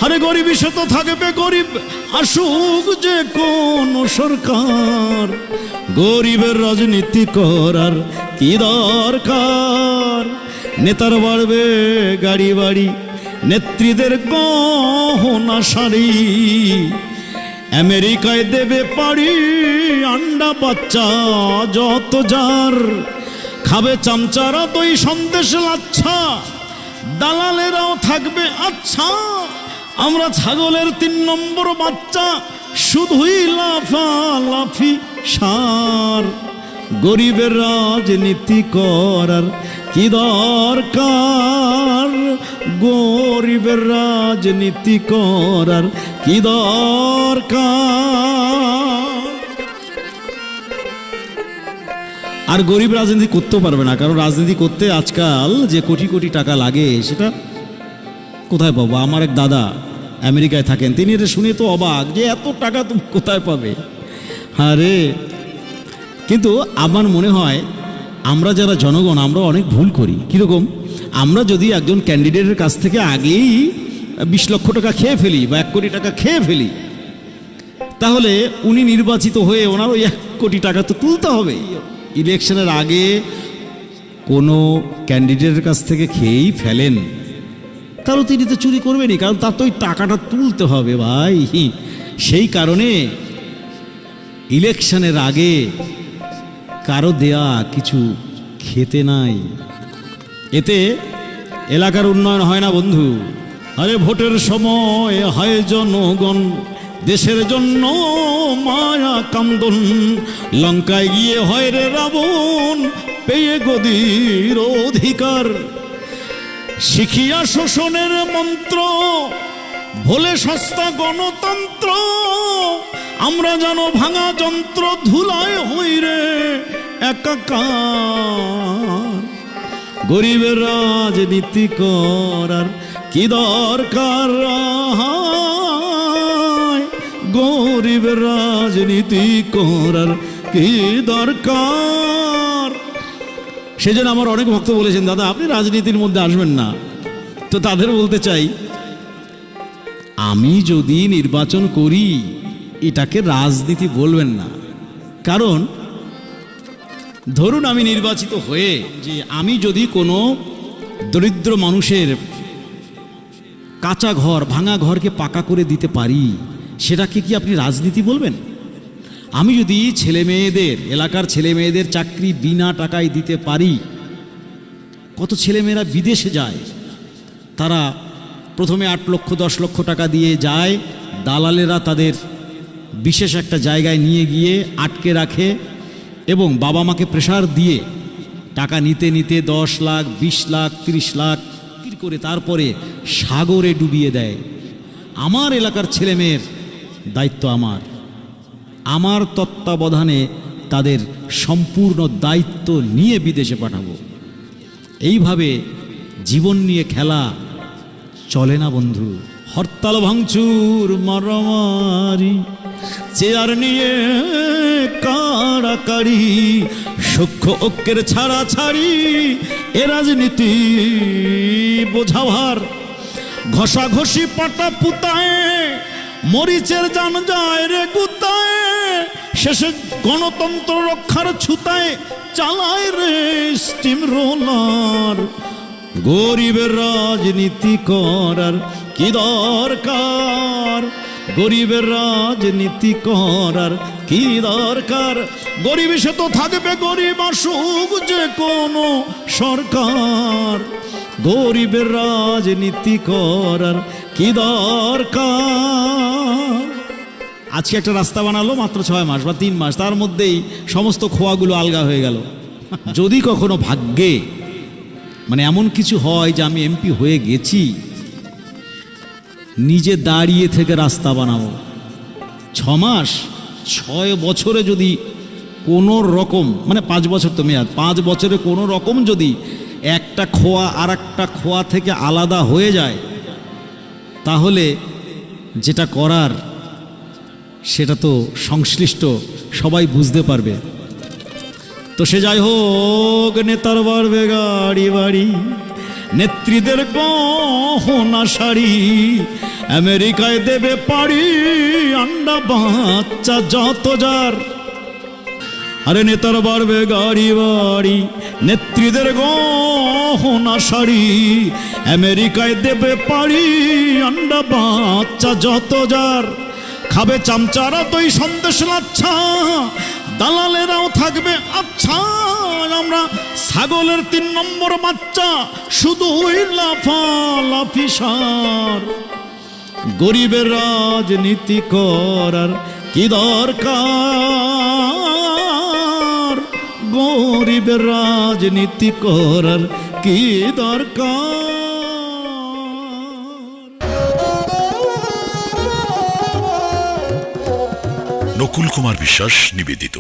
আরে গরিবই শত থাকবে গরিব, আসুক যে কোন সরকার, গরিবের রাজনীতি করার কি দরকার। নেতার বাড়বে গাড়ি বাড়ি, নেত্রীদের গহনা শাড়ি, আমেরিকায় দেবে পাড়ি আন্ডা বাচ্চা যত যার, খাবে চামচারা দই সন্দেশ লাচ্ছা, দালালেরাও থাকবে আচ্ছা। আমরা ছাগলের 3 নম্বর বাচ্চা, শুধুই লাফালাফি সার। গরিবের রাজনীতি করার কি দরকার, গরিবের রাজনীতি করার কি দরকার। আর গরিব রাজনীতি করতেও পারবে না, কারণ রাজনীতি করতে আজকাল যে কোটি কোটি টাকা লাগে সেটা কোথায় পাবো। আমার এক দাদা আমেরিকায় থাকেন, তিনি এটা শুনে তো অবাক যে এত টাকা তুমি কোথায় পাবে। আরে কিন্তু আমার মনে হয় আমরা যারা জনগণ আমরা অনেক ভুল করি। কীরকম? আমরা যদি একজন ক্যান্ডিডেটের কাছ থেকে আগেই 20 লক্ষ টাকা খেয়ে ফেলি বা 1 কোটি টাকা খেয়ে ফেলি, তাহলে উনি নির্বাচিত হয়ে ওনার ওই 1 কোটি টাকা তো তুলতে হবে। ইলেকশনের আগে কোনো ক্যান্ডিডেটের কাছ থেকে খেয়েই ফেলেন, তাহলে তিনি তো চুরি করবেনই, কারণ তার তো ওই টাকাটা তুলতে হবে ভাই। সেই কারণে ইলেকশনের আগে কারো দেয়া কিছু খেতে নাই, এতে এলাকার উন্নয়ন হয় না বন্ধু। আরে ভোটের সময় হয় জনগণ দেশের জন্য মায়া কান্দন, লঙ্কায় গিয়ে হয় রে রাবণ পেয়ে গদির অধিকার। শিখিয়া শোষণের মন্ত্র ভোলে সস্তা গণতন্ত্র, আমরা যেন ভাঙা যন্ত্র ধুলায় হই রে একাকার। গরিবের রাজনীতি করার কি দরকার, গরিবের রাজনীতি করার কি দরকার। সেজন্য আমার অনেক ভক্ত বলেছেন, দাদা আপনি রাজনীতির মধ্যে আসবেন না। তো তাদের বলতে চাই, আমি যদি নির্বাচন করি এটাকে রাজনীতি বলবেন না। কারণ ধরুন আমি নির্বাচিত হয়ে যে আমি যদি কোনো দরিদ্র মানুষের কাঁচা ঘর ভাঙা ঘরকে পাকা করে দিতে পারি, সেটাকে কি আপনি রাজনীতি বলবেন? আমি যদি ছেলে মেয়েদের এলাকার ছেলে মেয়েদের চাকরি বিনা টাকায় দিতে পারি, কত ছেলেমেয়েরা বিদেশে যায়, তারা প্রথমে 8 লক্ষ 10 লক্ষ টাকা দিয়ে যায়, দালালেরা তাদের বিশেষ একটা জায়গায় নিয়ে গিয়ে আটকে রাখে এবং বাবা মাকে প্রেসার দিয়ে টাকা নিতে নিতে 10 লাখ 20 লাখ 30 লাখ করে তারপরে সাগরে ডুবিয়ে দেয়। আমার এলাকার ছেলেমেয়ের দায়িত্ব আমার তত্ত্বাবধানে তাদের সম্পূর্ণ দায়িত্ব নিয়ে বিদেশে পাঠাবো। এইভাবে জীবন নিয়ে খেলা চলে না বন্ধু। হরতাল ভাঙচুর মারামারি, চেয়ার নিয়ে কাড়াকাড়ি, সূক্ষ্ম ঐক্যের ছাড়াছাড়ি, এ রাজনীতি বোঝাভার। ঘষাঘষি পাটা পুতায়, মরিচের জান যায় রে গুতায়, শেষে গণতন্ত্র রক্ষার ছুতায় চালায় রে স্টিম রোলার। গরিবের রাজনীতি করার কি দরকার, গরিবের রাজনীতি করার কি দরকার। গরিব সে তো থাকবে গরিব, আসুক যে কোনো সরকার, গরিবের রাজনীতি করার কি দরকার। আজকে একটা রাস্তা বানালো মাত্র 6 মাস বা 3 মাস, তার মধ্যেই সমস্ত খোয়াগুলো আলগা হয়ে গেল। যদি কখনো ভাগ্যে মানে এমন কিছু হয় যে আমি এমপি হয়ে গেছি, নিজে দাঁড়িয়ে থেকে রাস্তা বানাবো। 6 মাস 6 বছরে যদি কোনো রকম, মানে 5 বছর তো মেয়াদ, 5 বছরে কোনো রকম যদি একটা খোয়া আর একটা খোয়া থেকে আলাদা হয়ে যায়, তাহলে যেটা করার সেটা তো সংশ্লিষ্ট সবাই বুঝতে পারবে। তো সে যাই হোক, নেতার বাড়বে গাড়ি বাড়ি, নেত্রীদের গহনা শাড়ি, আমেরিকায় দেবে পাড়ি আন্ডা বাচ্চা যত যার। আরে নেতার বাড়বে গাড়ি বাড়ি, নেত্রীদের গহনা শাড়ি, আমেরিকায় দেবে পাড়ি আন্ডা বাচ্চা যত যার। খাবে চামচারা দই সন্দেশ লাচ্ছা, দালালেরাও থাকবে আচ্ছা। আমরা ছাগলের 3 নম্বর বাচ্চা, শুধুই লাফালাফি সার। গরিবের রাজনীতি করার কি দরকার, গরিবের রাজনীতি করার কি দরকার। নকুল কুমার বিশ্বাস নিবেদিত।